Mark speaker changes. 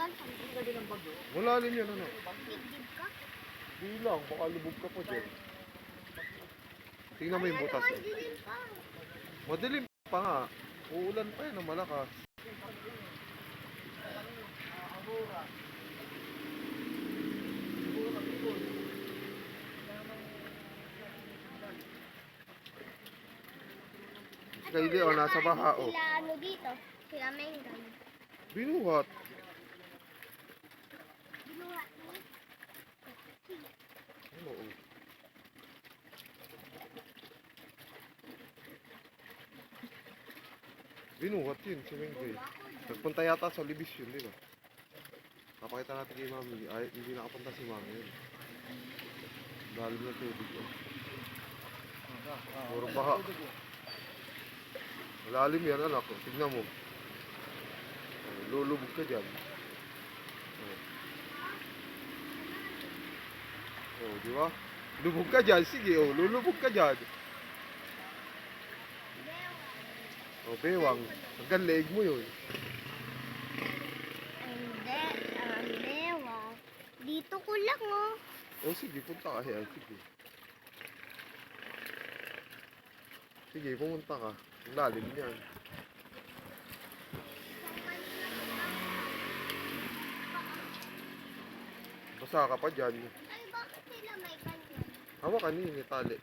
Speaker 1: yan.
Speaker 2: Malalim yan, ano?
Speaker 1: Dibdib ka.
Speaker 2: Di lang, baka lubog ka pa dyan. Tingnan mo yung butas.
Speaker 1: Ay, dilim pa.
Speaker 2: Madilim pa nga. Uulan pa yan ng malakas. Kayli, oh, nasa baha, oh.
Speaker 1: Sila ano dito? Sila Mengay.
Speaker 2: Binuhat.
Speaker 1: Binuhat mo?
Speaker 2: Oo. Binuhat yun, si Mengay. Nagpunta yata sa Libis yun, di ba? Napakita natin kay Mami. Ay, hindi nakapunta si Mami yun. Dalim na tubig, oh. Puro baha. Malalim yan, anak. Tignan mo. Oh, lulubog ka dyan. Oh, di ba? Lubog ka dyan. Sige, oh, lulubog ka dyan. Oh, bewang. Hanggang leeg mo yun.
Speaker 1: Hindi, dewa. Dito ko lang, oh.
Speaker 2: Oh, sige, punta ka. Ayan, sige. Sige, pumunta ka. Ang lalim niyan. Basa ka pa dyan.
Speaker 1: Ay, bakit sila may ganyan?
Speaker 2: Hawa kanini, tali.